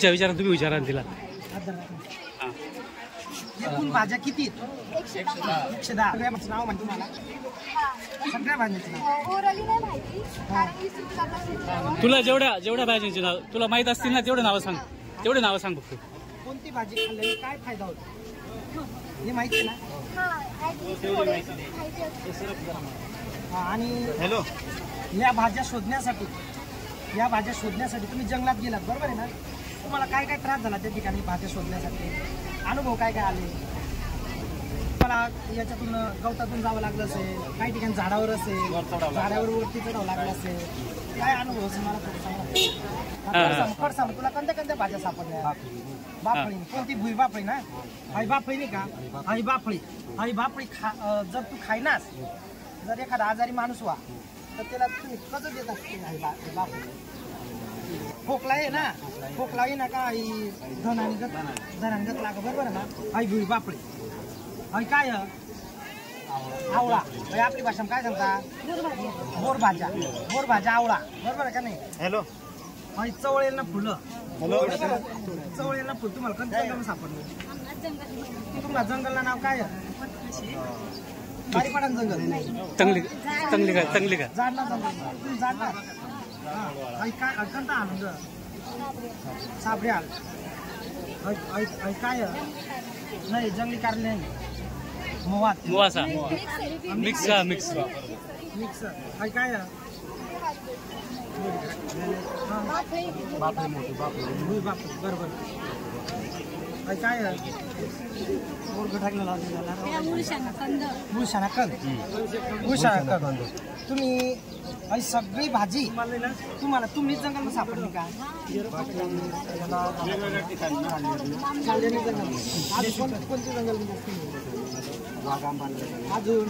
विचारा तुम्ही विचारा तिला. एकूण भाज्या किती? 110. नाव म्हणतो मला सगळ्या भाज्यांचं नाव. तुला जेवढ्या भाज्यांचे नाव तुला माहित असतील ना तेवढे नाव सांग. तेवढे नाव सांग फक्त. कोणती भाजी खाल्ल्याने काय फायदा होतो हे माहिती आहे ना? आणि या भाज्या शोधण्यासाठी तुम्ही जंगलात गेलात बरोबर आहे ना? तुम्हाला काय काय त्रास झाला त्या ठिकाणी भाज्या शोधण्यासाठी? अनुभव काय काय आले? तुम्हाला याच्यातून गवतातून जावं लागलं असेल, काही ठिकाणी झाडावर असेल, झाडावर वरती चढावं लागलं असेल, काय अनुभव असेल मला थोडं सांगा. तुला कोणत्या भाज्या सापडल्या? बाफळी. कोणती? भुई बाफळी ना? आई बाफळी नाही का? आई बाफळी जर तू खायनास, जर एखादा आजारी माणूस व्हा तर त्याला तुम्ही कसं देतात? बाफळी खोकला आहे ना, खोकला आहे ना का धनांगत लाग बरोबर आहे ना? आई भुई बाफळी. आई काय? आवळा. आपली भाषा काय सांगता? मोर भाज्या आवळा बरोबर आहे का नाही? हॅलो. आई चवळेल ना फुलं. चवळेल ना फुल तुम्हाला कोणत्या जंगल सापडलं? तुम्हाला जंगलला नाव काय? बारीपाडा जंगल. चांगली का? झाड ना जंगल. तुम्ही झाड ना. आई काय कोणता आनंद? साबरे आल. आई काय? नाही जंगली कारले नाही. मुवासा मिक्स. आई काय? बरोबर. आई काय? तुम्ही आई सगळी भाजी तुम्ही जंगल सापडली का? कोणती जंगल? अजून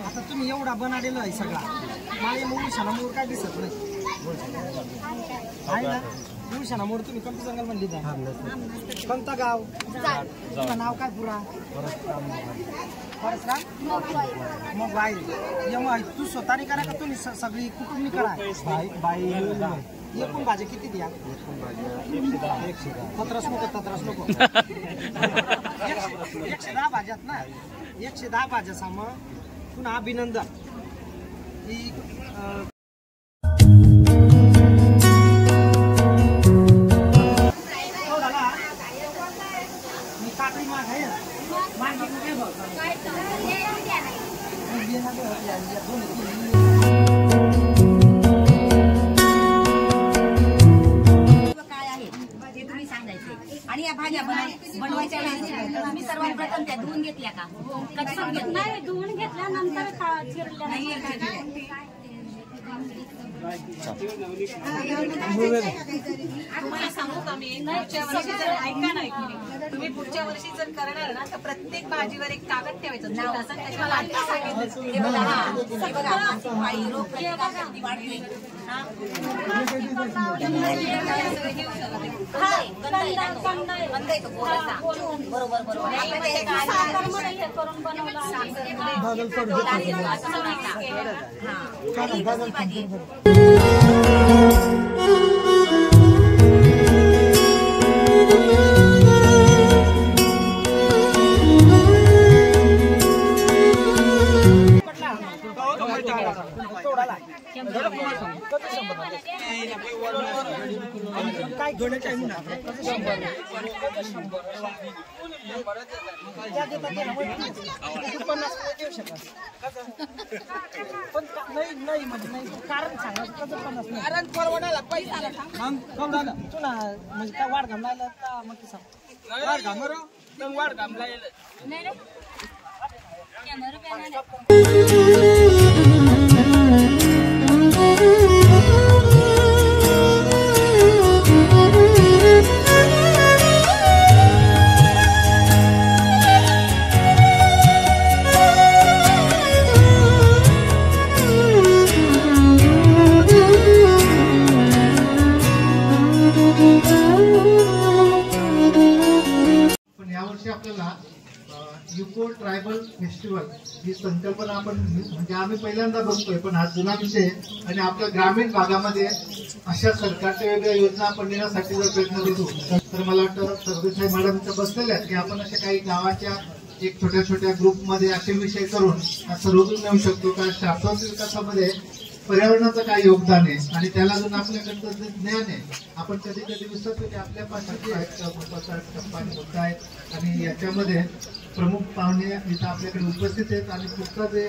आता तुम्ही एवढा बनाडेला आहे सगळा, मला मुळशाना मोर काय दिसत नाही आहे ना? मुळशाना मोर तुम्ही कोणतं जंगल म्हणली जा? कोणतं गाव? तुझं नाव काय पुरा? परसराम. मग बाई तू स्वतःने करा का तुम्ही सगळी कुटुंबी करा? एकूण भाज्या किती द्या? 17 नको 110 भाज्यात ना? 110 भाज्या साम पुन्हा अभिनंदन. मी काकडी माग आहे मागे काय बोलतो? आणि या भाज्या बनवायच्या वेळेस तुम्ही सर्वप्रथम त्या धुवून घेतल्या का? नाही, धुवून घेतल्यानंतर तुम्हाला सांगू का मी पुढच्या वर्षी जर ऐका नाही तुम्ही पुढच्या वर्षी जर करणार ना तर प्रत्येक भाजीवर एक कागद ठेवायचं काय घेण्याच्या नाही म्हणजे कारण सांगायचं कसं 50 कारण परवडायला पैसा आला मग कवडाला तुला म्हणजे काय वाढ घालायला का मग की सांग वाढ घामरो तर वाढ घामलायला नाही रे कॅमेरा बनाने युको ट्रायबल फेस्टिवल ही संकल्पना आपण म्हणजे आम्ही पहिल्यांदा बघतोय, पण हा जुना विषय आणि आपल्या ग्रामीण भागामध्ये अशा सरकारच्या वेगळ्या योजना आपण नेण्यासाठी जर प्रयत्न करू तर मला वाटतं सरदेसाई मॅडम इथं बसलेल्या आहेत की आपण अशा काही गावाच्या एक छोट्या छोट्या ग्रुपमध्ये असे विषय करून सर्वदूर नेऊ शकतो का शाश्वत विकासामध्ये पर्यावरणाचं काय योगदान आहे आणि त्याला अजून आपल्याकडचं जे ज्ञान आहे आपण कधी कधी विसरतो की आपल्या पाशी जे आहेत मुद्दा आहेत आणि याच्यामध्ये प्रमुख पाहुणे इथं आपल्याकडे उपस्थित आहेत आणि पुढचा जे